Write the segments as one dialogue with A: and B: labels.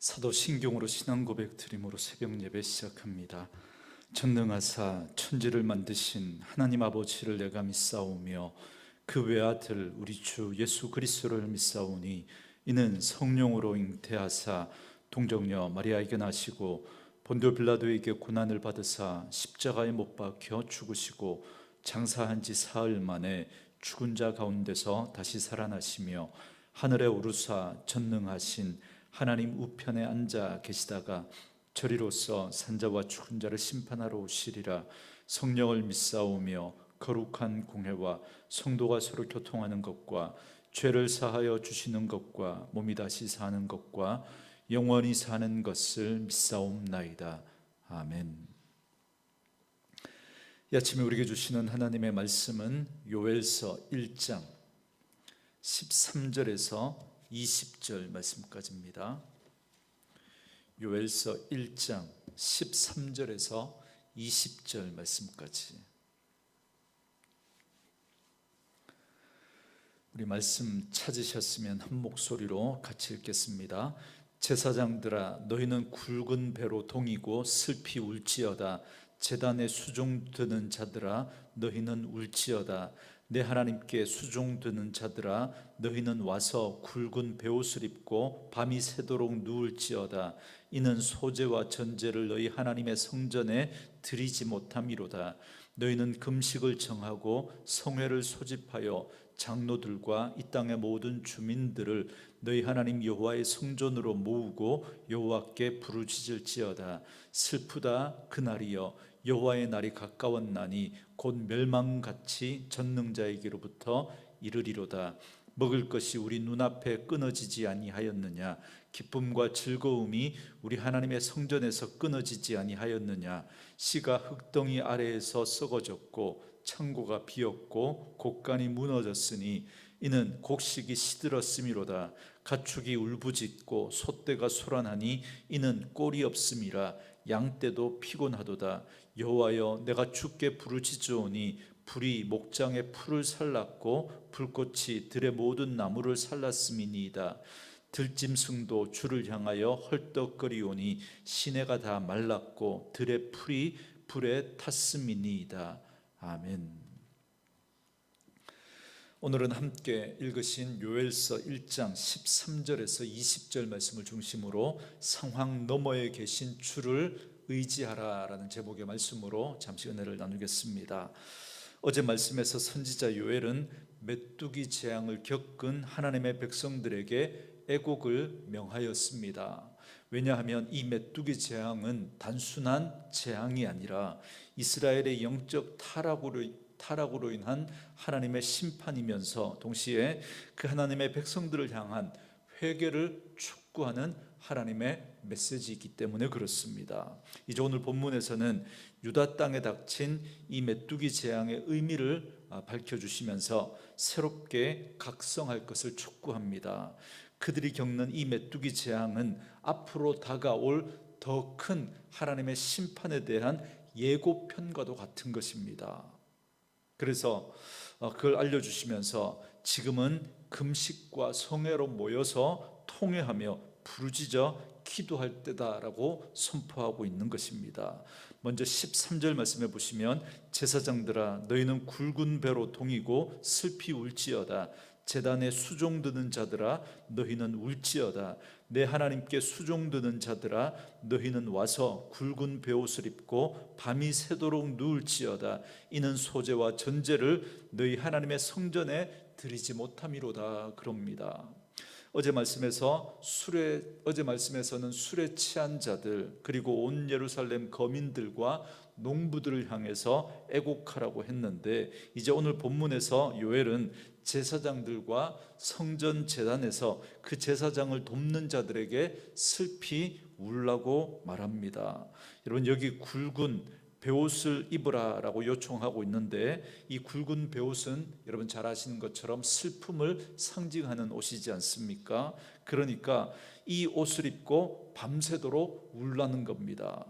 A: 사도신경으로 신앙 고백 드림으로 새벽 예배 시작합니다. 전능하사 천지를 만드신 하나님 아버지를 내가 믿사오며 그 외아들 우리 주 예수 그리스도를 믿사오니 이는 성령으로 잉태하사 동정녀 마리아에게 나시고 본도 빌라도에게 고난을 받으사 십자가에 못 박혀 죽으시고 장사한 지 사흘 만에 죽은 자 가운데서 다시 살아나시며 하늘에 오르사 전능하신 하나님 우편에 앉아 계시다가 저리로서 산자와 죽은 자를 심판하러 오시리라. 성령을 믿사오며 거룩한 공회와 성도가 서로 교통하는 것과 죄를 사하여 주시는 것과 몸이 다시 사는 것과 영원히 사는 것을 믿사옵나이다. 아멘. 이 아침에 우리에게 주시는 하나님의 말씀은 요엘서 1장 13절에서 20절 말씀까지입니다. 요엘서 1장 13절에서 20절 말씀까지. 우리 말씀 찾으셨으면 한 목소리로 같이 읽겠습니다. 제사장들아, 너희는 굵은 배로 동이고 슬피 울지어다. 제단에 수종드는 자들아, 너희는 울지어다. 내 하나님께 수종드는 자들아, 너희는 와서 굵은 베옷을 입고 밤이 새도록 누울지어다. 이는 소제와 전제를 너희 하나님의 성전에 드리지 못함이로다. 너희는 금식을 정하고 성회를 소집하여 장로들과 이 땅의 모든 주민들을 너희 하나님 여호와의 성전으로 모으고 여호와께 부르짖을지어다. 슬프다 그날이여, 여호와의 날이 가까웠나니 곧 멸망같이 전능자에게로부터 이르리로다. 먹을 것이 우리 눈앞에 끊어지지 아니하였느냐? 기쁨과 즐거움이 우리 하나님의 성전에서 끊어지지 아니하였느냐? 씨가 흙덩이 아래에서 썩어졌고 창고가 비었고 곡간이 무너졌으니 이는 곡식이 시들었음이로다. 가축이 울부짖고 소떼가 소란하니 이는 꼴이 없음이라. 양떼도 피곤하도다. 여호와여, 내가 주께 부르짖으오니 불이 목장의 풀을 살랐고 불꽃이 들의 모든 나무를 살랐음이니이다. 들짐승도 주를 향하여 헐떡거리오니 시내가 다 말랐고 들의 풀이 불에 탔음이니이다. 아멘. 오늘은 함께 읽으신 요엘서 1장 13절에서 20절 말씀을 중심으로 상황 너머에 계신 주를 의지하라라는 제목의 말씀으로 잠시 은혜를 나누겠습니다. 어제 말씀에서 선지자 요엘은 메뚜기 재앙을 겪은 하나님의 백성들에게 애곡을 명하였습니다. 왜냐하면 이 메뚜기 재앙은 단순한 재앙이 아니라 이스라엘의 영적 타락으로 인한 하나님의 심판이면서 동시에 그 하나님의 백성들을 향한 회개를 촉구하는 하나님의 메시지이기 때문에 그렇습니다. 이제 오늘 본문에서는 유다 땅에 닥친 이 메뚜기 재앙의 의미를 밝혀주시면서 새롭게 각성할 것을 촉구합니다. 그들이 겪는 이 메뚜기 재앙은 앞으로 다가올 더 큰 하나님의 심판에 대한 예고편과도 같은 것입니다. 그래서 그걸 알려주시면서 지금은 금식과 성회로 모여서 통회하며 부르짖어 기도할 때다라고 선포하고 있는 것입니다. 먼저 13절 말씀해 보시면 제사장들아, 너희는 굵은 배로 동이고 슬피 울지어다. 제단에 수종드는 자들아, 너희는 울지어다. 내 하나님께 수종드는 자들아, 너희는 와서 굵은 베옷을 입고 밤이 새도록 누울지어다. 이는 소제와 전제를 너희 하나님의 성전에 드리지 못함이로다. 그럽니다. 어제 말씀에서는 술에 취한 자들 그리고 온 예루살렘 거민들과 농부들을 향해서 애곡하라고 했는데, 이제 오늘 본문에서 요엘은 제사장들과 성전 제단에서 그 제사장을 돕는 자들에게 슬피 울라고 말합니다. 여러분, 여기 굵은 베옷을 입으라라고 요청하고 있는데, 이 굵은 베옷은 여러분 잘 아시는 것처럼 슬픔을 상징하는 옷이지 않습니까? 그러니까 이 옷을 입고 밤새도록 울라는 겁니다.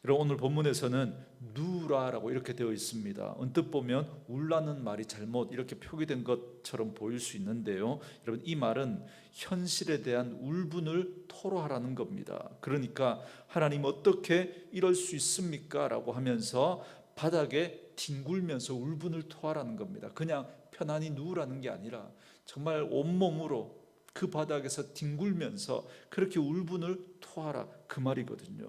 A: 여러분, 오늘 본문에서는 누라라고 이렇게 되어 있습니다. 언뜻 보면 울라는 말이 잘못 이렇게 표기된 것처럼 보일 수 있는데요, 여러분, 이 말은 현실에 대한 울분을 토로하라는 겁니다. 그러니까 하나님 어떻게 이럴 수 있습니까? 라고 하면서 바닥에 뒹굴면서 울분을 토하라는 겁니다. 그냥 편안히 누우라는 게 아니라 정말 온몸으로 그 바닥에서 뒹굴면서 그렇게 울분을 토하라, 그 말이거든요.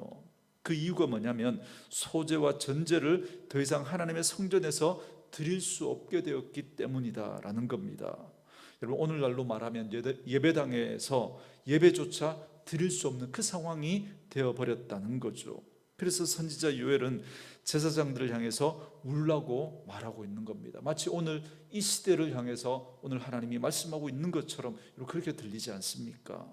A: 그 이유가 뭐냐면 소재와 전제를 더 이상 하나님의 성전에서 드릴 수 없게 되었기 때문이다라는 겁니다. 여러분, 오늘날로 말하면 예배당에서 예배조차 드릴 수 없는 그 상황이 되어버렸다는 거죠. 그래서 선지자 요엘은 제사장들을 향해서 울라고 말하고 있는 겁니다. 마치 오늘 이 시대를 향해서 오늘 하나님이 말씀하고 있는 것처럼 그렇게 들리지 않습니까?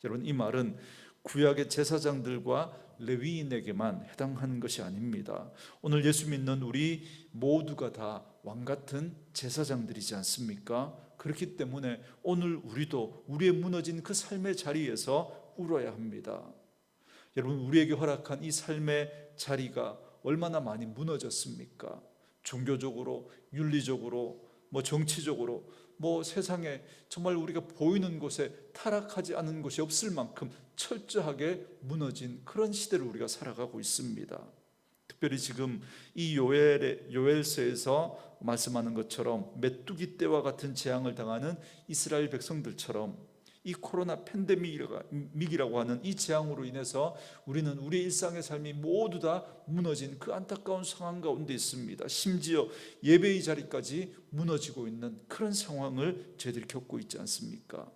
A: 여러분, 이 말은 구약의 제사장들과 레위인에게만 해당하는 것이 아닙니다. 오늘 예수 믿는 우리 모두가 다 왕같은 제사장들이지 않습니까? 그렇기 때문에 오늘 우리도 우리의 무너진 그 삶의 자리에서 울어야 합니다. 여러분, 우리에게 허락한 이 삶의 자리가 얼마나 많이 무너졌습니까? 종교적으로, 윤리적으로, 정치적으로, 세상에 정말 우리가 보이는 곳에 타락하지 않은 곳이 없을 만큼 철저하게 무너진 그런 시대를 우리가 살아가고 있습니다. 특별히 지금 이 요엘서에서 말씀하는 것처럼 메뚜기 떼와 같은 재앙을 당하는 이스라엘 백성들처럼 이 코로나 팬데믹이라고 하는 이 재앙으로 인해서 우리는 우리의 일상의 삶이 모두 다 무너진 그 안타까운 상황 가운데 있습니다. 심지어 예배의 자리까지 무너지고 있는 그런 상황을 저희들이 겪고 있지 않습니까?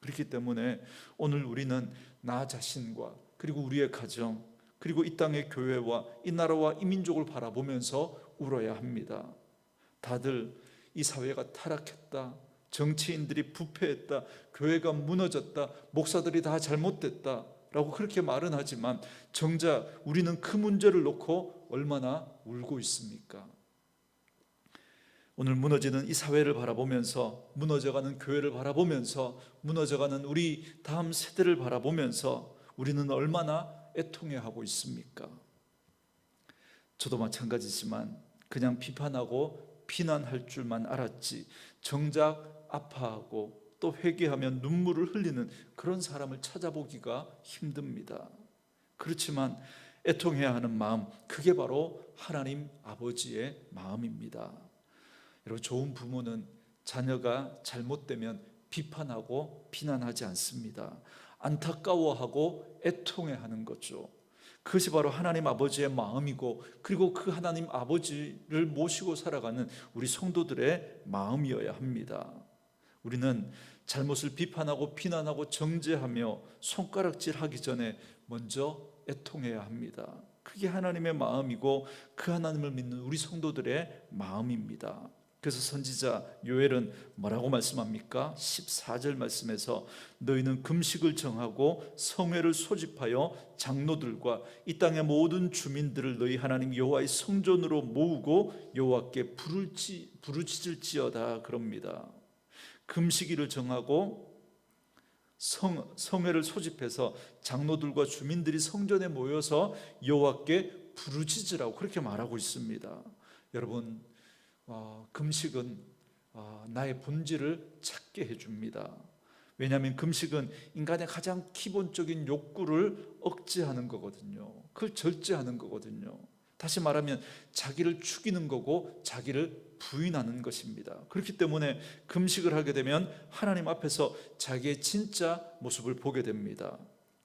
A: 그렇기 때문에 오늘 우리는 나 자신과 그리고 우리의 가정, 그리고 이 땅의 교회와 이 나라와 이 민족을 바라보면서 울어야 합니다. 다들 이 사회가 타락했다, 정치인들이 부패했다, 교회가 무너졌다, 목사들이 다 잘못됐다 라고 그렇게 말은 하지만 정작 우리는 그 문제를 놓고 얼마나 울고 있습니까? 오늘 무너지는 이 사회를 바라보면서, 무너져가는 교회를 바라보면서, 무너져가는 우리 다음 세대를 바라보면서 우리는 얼마나 애통해하고 있습니까? 저도 마찬가지지만 그냥 비판하고 비난할 줄만 알았지 정작 아파하고 또 회개하면 눈물을 흘리는 그런 사람을 찾아보기가 힘듭니다. 그렇지만 애통해야 하는 마음, 그게 바로 하나님 아버지의 마음입니다. 여러분, 좋은 부모는 자녀가 잘못되면 비판하고 비난하지 않습니다. 안타까워하고 애통해하는 거죠. 그것이 바로 하나님 아버지의 마음이고, 그리고 그 하나님 아버지를 모시고 살아가는 우리 성도들의 마음이어야 합니다. 우리는 잘못을 비판하고 비난하고 정죄하며 손가락질하기 전에 먼저 애통해야 합니다. 그게 하나님의 마음이고 그 하나님을 믿는 우리 성도들의 마음입니다. 그래서 선지자 요엘은 뭐라고 말씀합니까? 14절 말씀에서 너희는 금식을 정하고 성회를 소집하여 장로들과 이 땅의 모든 주민들을 너희 하나님 여호와의 성전으로 모으고 여호와께 부르짖을지어다 그럽니다. 금식일을 정하고 성회를 소집해서 장로들과 주민들이 성전에 모여서 여호와께 부르짖으라고 그렇게 말하고 있습니다. 여러분, 금식은 나의 본질을 찾게 해줍니다. 왜냐하면 금식은 인간의 가장 기본적인 욕구를 억제하는 거거든요. 그걸 절제하는 거거든요. 다시 말하면 자기를 죽이는 거고 자기를 부인하는 것입니다. 그렇기 때문에 금식을 하게 되면 하나님 앞에서 자기의 진짜 모습을 보게 됩니다.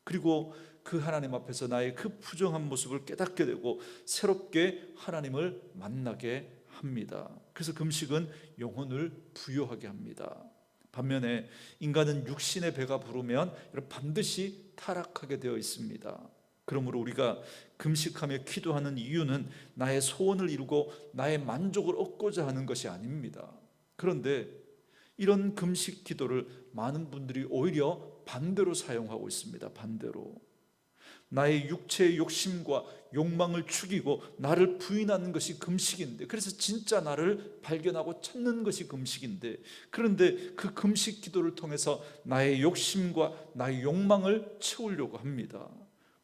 A: 그리고 그 하나님 앞에서 나의 그 부정한 모습을 깨닫게 되고 새롭게 하나님을 만나게 합니다. 그래서 금식은 영혼을 부요하게 합니다. 반면에 인간은 육신의 배가 부르면 반드시 타락하게 되어 있습니다. 그러므로 우리가 금식하며 기도하는 이유는 나의 소원을 이루고 나의 만족을 얻고자 하는 것이 아닙니다. 그런데 이런 금식 기도를 많은 분들이 오히려 반대로 사용하고 있습니다. 반대로 나의 육체의 욕심과 욕망을 죽이고 나를 부인하는 것이 금식인데, 그래서 진짜 나를 발견하고 찾는 것이 금식인데, 그런데 그 금식 기도를 통해서 나의 욕심과 나의 욕망을 채우려고 합니다.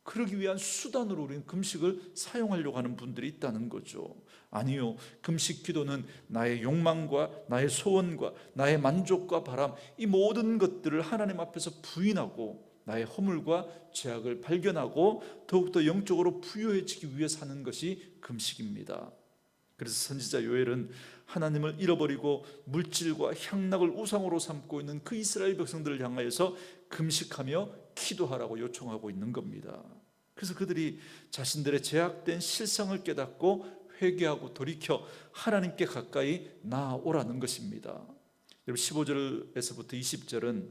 A: 그러기 위한 수단으로 우리는 금식을 사용하려고 하는 분들이 있다는 거죠. 아니요, 금식 기도는 나의 욕망과 나의 소원과 나의 만족과 바람, 이 모든 것들을 하나님 앞에서 부인하고 나의 허물과 죄악을 발견하고 더욱더 영적으로 부유해지기 위해 사는 것이 금식입니다. 그래서 선지자 요엘은 하나님을 잃어버리고 물질과 향락을 우상으로 삼고 있는 그 이스라엘 백성들을 향하여서 금식하며 기도하라고 요청하고 있는 겁니다. 그래서 그들이 자신들의 죄악된 실상을 깨닫고 회개하고 돌이켜 하나님께 가까이 나아오라는 것입니다. 여러분 15절에서부터 20절은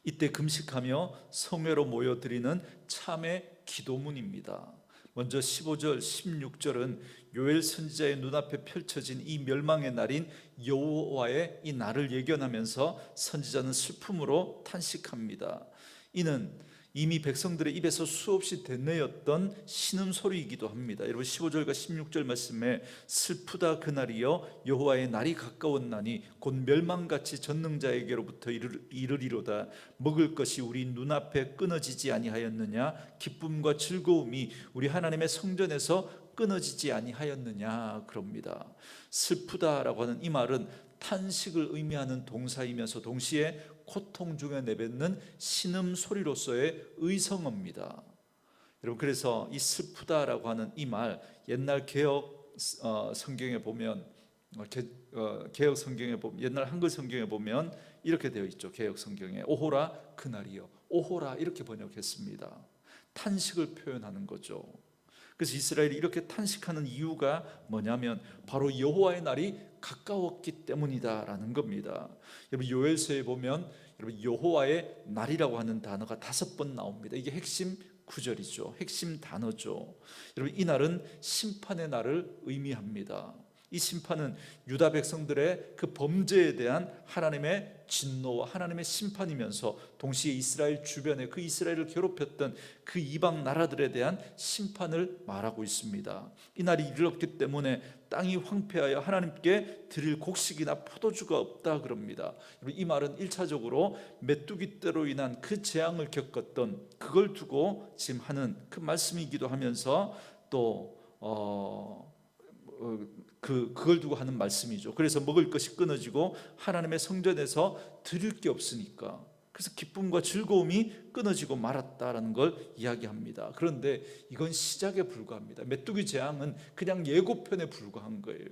A: 이때 금식하며 성회로 모여드리는 참의 기도문입니다. 먼저 15절, 16절은 요엘 선지자의 눈앞에 펼쳐진 이 멸망의 날인 여호와의 이 날을 예견하면서 선지자는 슬픔으로 탄식합니다. 이는 이미 백성들의 입에서 수없이 되뇌었던 신음소리이기도 합니다. 여러분 15절과 16절 말씀에 슬프다 그날이여 여호와의 날이 가까웠나니 곧 멸망같이 전능자에게로부터 이르리로다. 먹을 것이 우리 눈앞에 끊어지지 아니하였느냐. 기쁨과 즐거움이 우리 하나님의 성전에서 끊어지지 아니하였느냐 그럽니다. 슬프다라고 하는 이 말은 탄식을 의미하는 동사이면서 동시에 고통 중에 내뱉는 신음소리로서의 의성어입니다. 여러분 그래서 이 슬프다라고 하는 이 말 옛날 개혁 성경에 보면 개혁 성경에 보면 옛날 한글 성경에 보면 이렇게 되어 있죠. 개혁 성경에 오호라 그날이요, 오호라 이렇게 번역했습니다. 탄식을 표현하는 거죠. 그래서 이스라엘이 이렇게 탄식하는 이유가 뭐냐면 바로 여호와의 날이 가까웠기 때문이다라는 겁니다. 여러분 요엘서에 보면 여러분 여호와의 날이라고 하는 단어가 5번 나옵니다. 이게 핵심 구절이죠. 핵심 단어죠. 여러분 이 날은 심판의 날을 의미합니다. 이 심판은 유다 백성들의 그 범죄에 대한 하나님의 진노와 하나님의 심판이면서 동시에 이스라엘 주변에 그 이스라엘을 괴롭혔던 그 이방 나라들에 대한 심판을 말하고 있습니다. 이 날이 이르렀기 때문에 땅이 황폐하여 하나님께 드릴 곡식이나 포도주가 없다 그럽니다. 이 말은 1차적으로 메뚜기 떼로 인한 그 재앙을 겪었던 그걸 두고 지금 하는 그 말씀이기도 하면서 또 그걸 두고 하는 말씀이죠. 그래서 먹을 것이 끊어지고 하나님의 성전에서 드릴 게 없으니까 그래서 기쁨과 즐거움이 끊어지고 말았다라는 걸 이야기합니다. 그런데 이건 시작에 불과합니다. 메뚜기 재앙은 그냥 예고편에 불과한 거예요.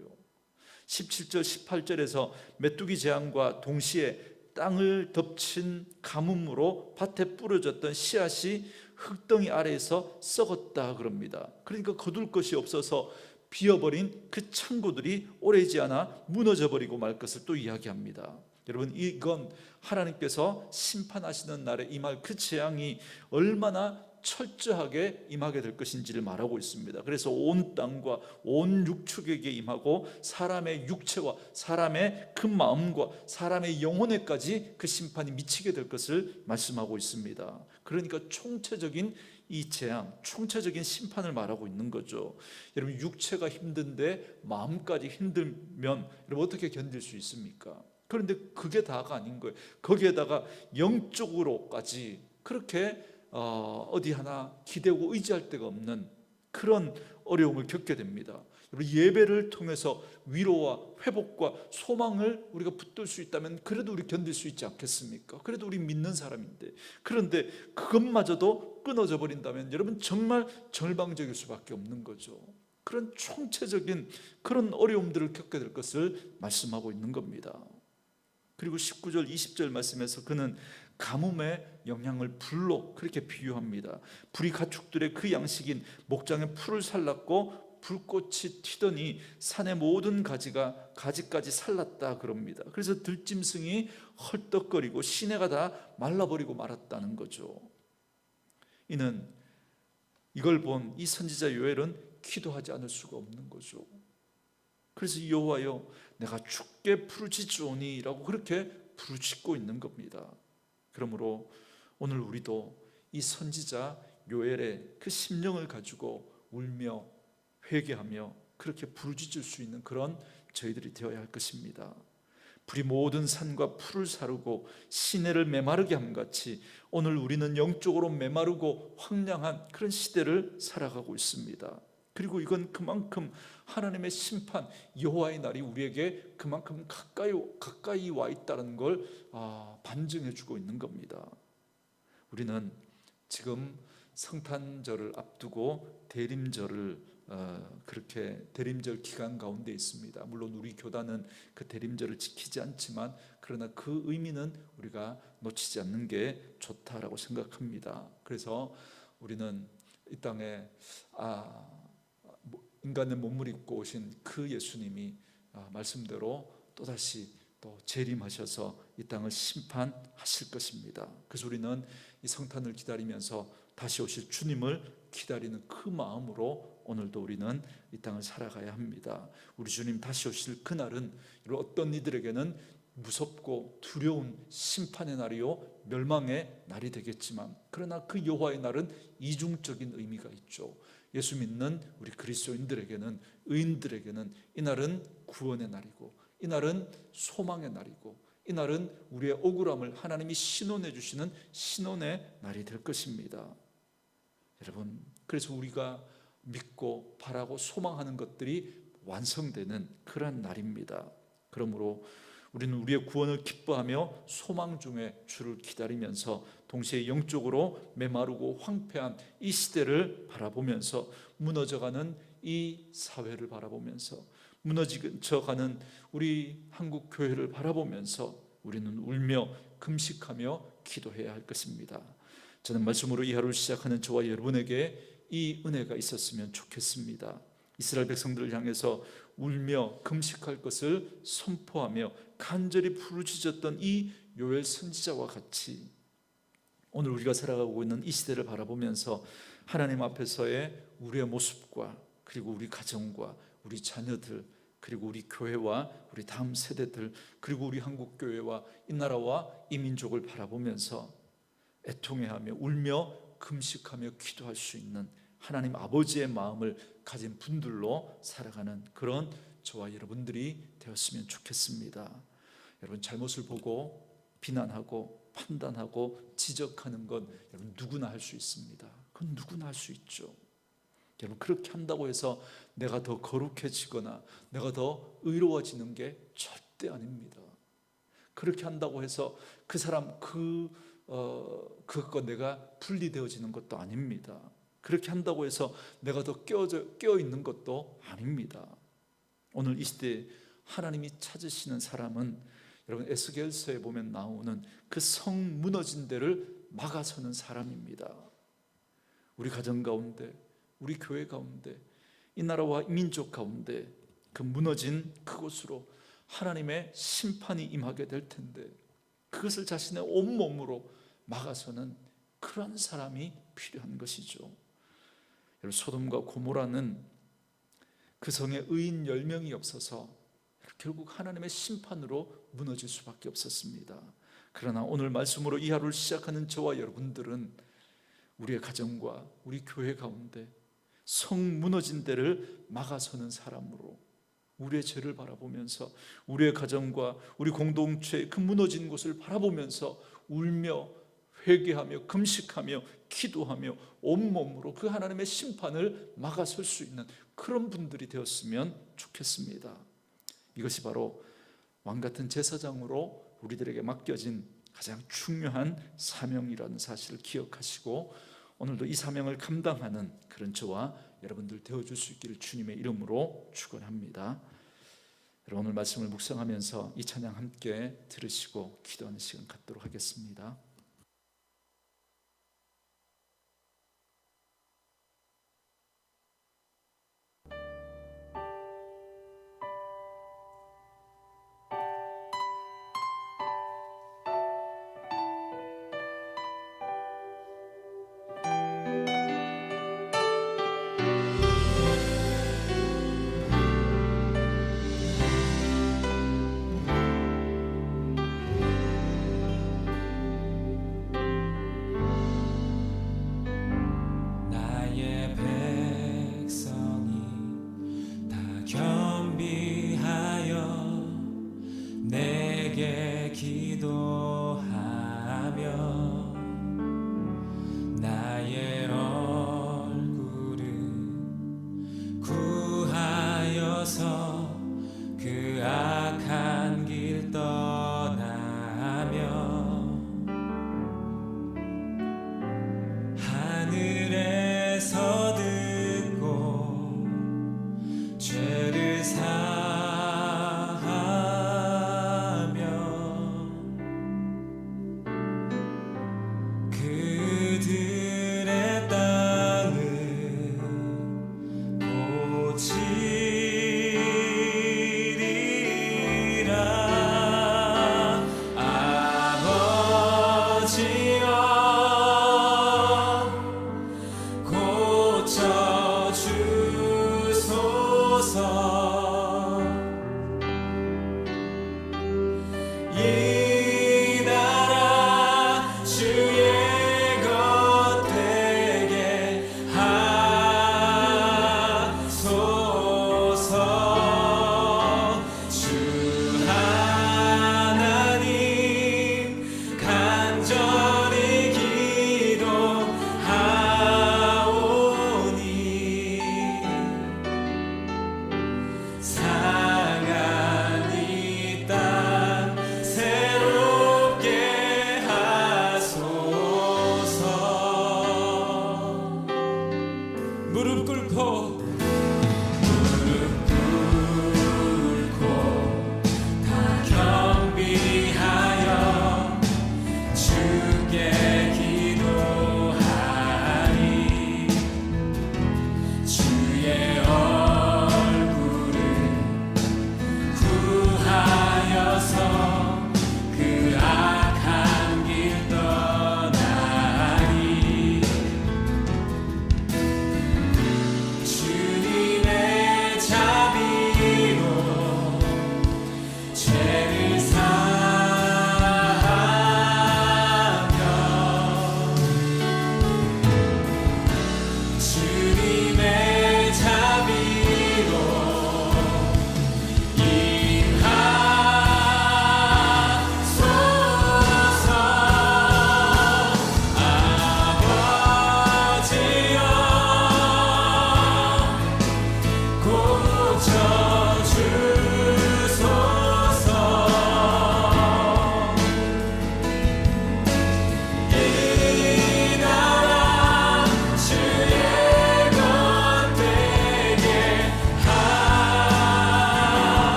A: 17절 18절에서 메뚜기 재앙과 동시에 땅을 덮친 가뭄으로 밭에 뿌려졌던 씨앗이 흙덩이 아래에서 썩었다 그럽니다. 그러니까 거둘 것이 없어서 비어버린 그 창고들이 오래지 않아 무너져버리고 말 것을 또 이야기합니다. 여러분 이건 하나님께서 심판하시는 날에 임할 그 재앙이 얼마나 철저하게 임하게 될 것인지를 말하고 있습니다. 그래서 온 땅과 온 육축에게 임하고 사람의 육체와 사람의 그 마음과 사람의 영혼에까지 그 심판이 미치게 될 것을 말씀하고 있습니다. 그러니까 총체적인 이 재앙, 총체적인 심판을 말하고 있는 거죠. 여러분 육체가 힘든데 마음까지 힘들면 여러분 어떻게 견딜 수 있습니까? 그런데 그게 다가 아닌 거예요. 거기에다가 영적으로까지 그렇게 어디 하나 기대고 의지할 데가 없는 그런 어려움을 겪게 됩니다. 예배를 통해서 위로와 회복과 소망을 우리가 붙들 수 있다면 그래도 우리 견딜 수 있지 않겠습니까? 그래도 우리 믿는 사람인데. 그런데 그것마저도 끊어져 버린다면 여러분 정말 절망적일 수밖에 없는 거죠. 그런 총체적인 그런 어려움들을 겪게 될 것을 말씀하고 있는 겁니다. 그리고 19절 20절 말씀에서 그는 가뭄의 영향을 불로 그렇게 비유합니다. 불이 가축들의 그 양식인 목장에 풀을 살랐고 불꽃이 튀더니 산의 모든 가지까지 살랐다 그럽니다. 그래서 들짐승이 헐떡거리고 시내가 다 말라버리고 말았다는 거죠. 이는 이걸 본 이 선지자 요엘은 기도하지 않을 수가 없는 거죠. 그래서 여호와여 내가 주께 부르짖으오니 라고 그렇게 부르짖고 있는 겁니다. 그러므로 오늘 우리도 이 선지자 요엘의 그 심령을 가지고 울며 회개하며 그렇게 부르짖을 수 있는 그런 저희들이 되어야 할 것입니다. 불이 모든 산과 풀을 사르고 시내를 메마르게 함같이 오늘 우리는 영적으로 메마르고 황량한 그런 시대를 살아가고 있습니다. 그리고 이건 그만큼 하나님의 심판, 여호와의 날이 우리에게 그만큼 가까이 와 있다는 걸 반증해 주고 있는 겁니다. 우리는 지금 성탄절을 앞두고 그렇게 대림절 기간 가운데 있습니다. 물론 우리 교단은 그 대림절을 지키지 않지만 그러나 그 의미는 우리가 놓치지 않는 게 좋다라고 생각합니다. 그래서 우리는 이 땅에 인간의 몸을 입고 오신 그 예수님이 말씀대로 또다시 재림하셔서 이 땅을 심판하실 것입니다. 그래서 우리는 이 성탄을 기다리면서 다시 오실 주님을 기다리는 그 마음으로 오늘도 우리는 이 땅을 살아가야 합니다. 우리 주님 다시 오실 그날은 어떤 이들에게는 무섭고 두려운 심판의 날이요 멸망의 날이 되겠지만, 그러나 그 여호와의 날은 이중적인 의미가 있죠. 예수 믿는 우리 그리스도인들에게는, 의인들에게는 이 날은 구원의 날이고, 이 날은 소망의 날이고, 이 날은 우리의 억울함을 하나님이 신원해 주시는 신원의 날이 될 것입니다. 여러분, 그래서 우리가 믿고 바라고 소망하는 것들이 완성되는 그런 날입니다. 그러므로 우리는 우리의 구원을 기뻐하며 소망 중에 주를 기다리면서 동시에 영적으로 메마르고 황폐한 이 시대를 바라보면서, 무너져가는 이 사회를 바라보면서, 무너져가는 우리 한국 교회를 바라보면서 우리는 울며 금식하며 기도해야 할 것입니다. 저는 말씀으로 이 하루를 시작하는 저와 여러분에게 이 은혜가 있었으면 좋겠습니다. 이스라엘 백성들을 향해서 울며 금식할 것을 선포하며 간절히 부르짖었던 이 요엘 선지자와 같이 오늘 우리가 살아가고 있는 이 시대를 바라보면서 하나님 앞에서의 우리의 모습과, 그리고 우리 가정과 우리 자녀들, 그리고 우리 교회와 우리 다음 세대들, 그리고 우리 한국 교회와 이 나라와 이 민족을 바라보면서 애통해하며 울며 금식하며 기도할 수 있는 하나님 아버지의 마음을 가진 분들로 살아가는 그런 저와 여러분들이 되었으면 좋겠습니다. 여러분, 잘못을 보고 비난하고 판단하고 지적하는 건 여러분 누구나 할 수 있습니다. 그건 누구나 할 수 있죠. 여러분, 그렇게 한다고 해서 내가 더 거룩해지거나 내가 더 의로워지는 게 절대 아닙니다. 그렇게 한다고 해서 그 사람 그것과 내가 분리되어지는 것도 아닙니다. 그렇게 한다고 해서 내가 더 깨어 있는 것도 아닙니다. 오늘 이 시대에 하나님이 찾으시는 사람은 여러분 에스겔서에 보면 나오는 그 성 무너진 데를 막아서는 사람입니다. 우리 가정 가운데, 우리 교회 가운데, 이 나라와 이 민족 가운데 그 무너진 그곳으로 하나님의 심판이 임하게 될 텐데, 그것을 자신의 온몸으로 막아서는 그런 사람이 필요한 것이죠. 여러분, 소돔과 고모라는 그 성에 의인 10명이 없어서 결국 하나님의 심판으로 무너질 수밖에 없었습니다. 그러나 오늘 말씀으로 이 하루를 시작하는 저와 여러분들은 우리의 가정과 우리 교회 가운데 성 무너진 데를 막아서는 사람으로 우리의 죄를 바라보면서, 우리의 가정과 우리 공동체의 그 무너진 곳을 바라보면서 울며 회개하며 금식하며 기도하며 온몸으로 그 하나님의 심판을 막아설 수 있는 그런 분들이 되었으면 좋겠습니다. 이것이 바로 왕같은 제사장으로 우리들에게 맡겨진 가장 중요한 사명이라는 사실을 기억하시고, 오늘도 이 사명을 감당하는 그런 저와 여러분들 되어줄 수 있기를 주님의 이름으로 축원합니다. 여러분, 오늘 말씀을 묵상하면서 이 찬양 함께 들으시고 기도하는 시간 갖도록 하겠습니다.
B: 주에게 기도하며 나의 얼굴을 구하여서 그 악한 길 떠나며 하늘에서 듣고 죄를 사하며 그들의 땅을 고치리라. 아버지여 고쳐주소서. 이 나라 주의 것 되게 하소서. 주 하나님 간절히 기도하오니 상한 이 땅 새롭게 하소서. 무릎 꿇고 다 경비하여 주께 기도하리. 주의 얼굴을 구하여서 그 악한 길 떠나리. 주님의 자비로 죄